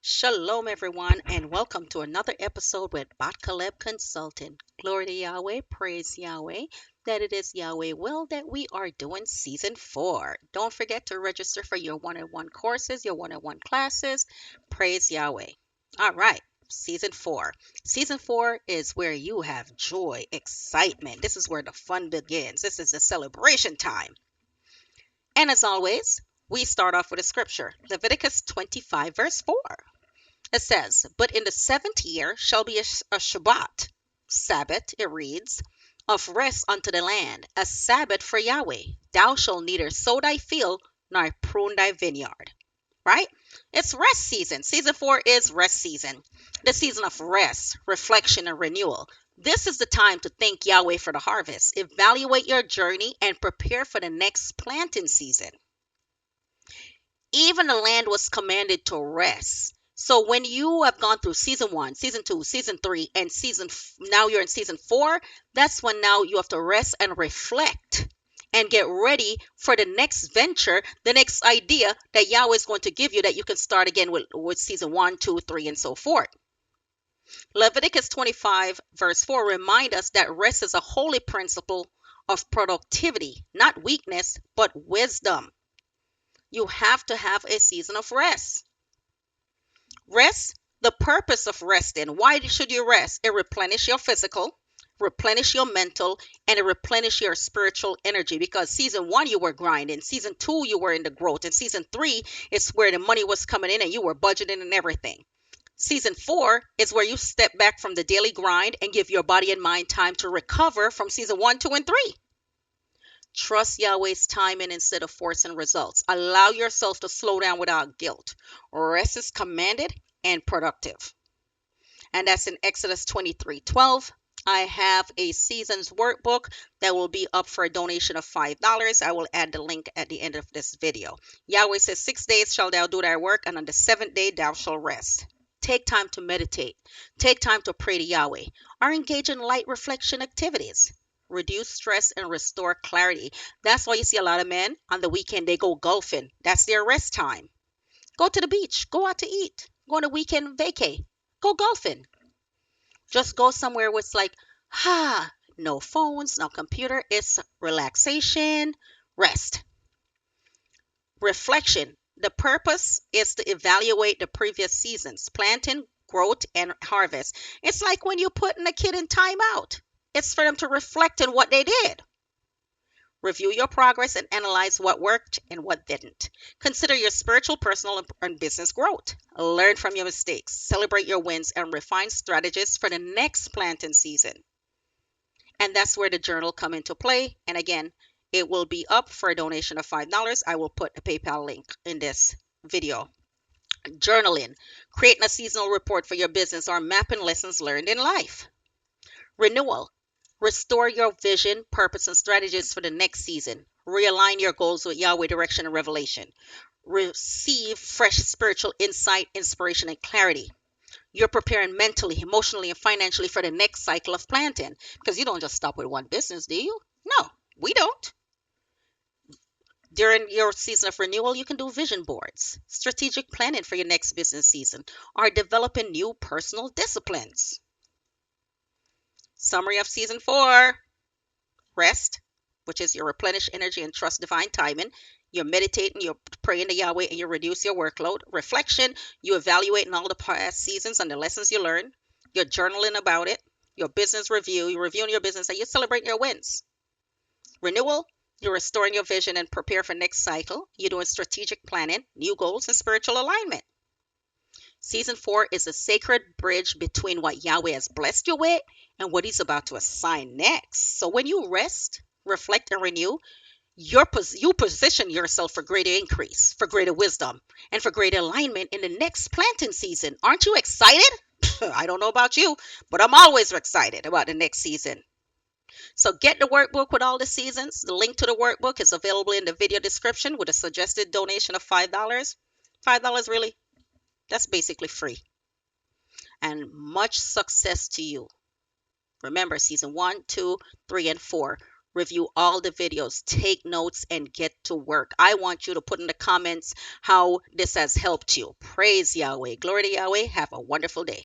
Shalom, everyone, and welcome to another episode with BahtKaleb Consulting. Glory to Yahweh, praise Yahweh, that it is Yahweh will that we are doing season 4. Don't forget to register for your one-on-one courses, your one-on-one classes. Praise Yahweh. All right, season 4. Season 4 is where you have joy, excitement. This is where the fun begins. This is the celebration time. And as always, we start off with a scripture Leviticus 25, verse 4. It says, But in the 7th year shall be a Shabbat, Sabbath, it reads, of rest unto the land, a Sabbath for Yahweh. Thou shalt neither sow thy field nor prune thy vineyard. Right? It's rest season. Season 4 is rest season. The season of rest, reflection, and renewal. This is the time to thank Yahweh for the harvest. Evaluate your journey and prepare for the next planting season. Even the land was commanded to rest. So when you have gone through season 1, season 2, season 3, and now you're in season 4, that's when now you have to rest and reflect and get ready for the next venture, the next idea that Yahweh is going to give you that you can start again with season 1, 2, 3, and so forth. Leviticus 25 verse 4 remind us that rest is a holy principle of productivity, not weakness, but wisdom. You have to have a season of rest. Rest, the purpose of resting. Why should you rest? It replenish your physical, replenish your mental, and it replenish your spiritual energy. Because season 1, you were grinding. Season 2, you were in the growth. And season 3 is where the money was coming in and you were budgeting and everything. Season 4 is where you step back from the daily grind and give your body and mind time to recover from season 1, 2, and 3. Trust Yahweh's timing instead of forcing results. Allow yourself to slow down without guilt. Rest is commanded and productive. And that's in Exodus 23:12. I have a season's workbook that will be up for a donation of $5. I will add the link at the end of this video. Yahweh says, 6 days shall thou do thy work, and on the 7th day thou shalt rest. Take time to meditate. Take time to pray to Yahweh, or engage in light reflection activities. Reduce stress and restore clarity. That's why you see a lot of men on the weekend, they go golfing. That's their rest time. Go to the beach. Go out to eat. Go on a weekend vacay. Go golfing. Just go somewhere where it's like, no phones, no computer. It's relaxation, rest. Reflection. The purpose is to evaluate the previous seasons, planting, growth, and harvest. It's like when you're putting a kid in timeout. It's for them to reflect on what they did. Review your progress and analyze what worked and what didn't. Consider your spiritual, personal, and business growth. Learn from your mistakes, celebrate your wins, and refine strategies for the next planting season. And that's where the journal come into play. And again, it will be up for a donation of $5. I will put a PayPal link in this video. Journaling. Creating a seasonal report for your business or mapping lessons learned in life. Renewal. Restore your vision, purpose, and strategies for the next season. Realign your goals with Yahweh direction and revelation. Receive fresh spiritual insight, inspiration, and clarity. You're preparing mentally, emotionally, and financially for the next cycle of planting. Because you don't just stop with one business, do you? No, we don't. During your season of renewal, you can do vision boards, strategic planning for your next business season, or developing new personal disciplines. Summary of season 4. Rest, which is your replenish energy and trust divine timing. You're meditating, you're praying to Yahweh, and you reduce your workload. Reflection, you evaluating all the past seasons and the lessons you learned. You're journaling about it. Your business review, you're reviewing your business and you're celebrating your wins. Renewal, you're restoring your vision and prepare for next cycle. You're doing strategic planning, new goals, and spiritual alignment. Season 4 is a sacred bridge between what Yahweh has blessed you with and what he's about to assign next. So when you rest, reflect, and renew, you position yourself for greater increase, for greater wisdom, and for greater alignment in the next planting season. Aren't you excited? I don't know about you, but I'm always excited about the next season. So get the workbook with all the seasons. The link to the workbook is available in the video description with a suggested donation of $5. $5 really? That's basically free. And much success to you. Remember, season 1, 2, 3, and 4. review all the videos, take notes, and get to work. I want you to put in the comments how this has helped you. Praise Yahweh. Glory to Yahweh. Have a wonderful day.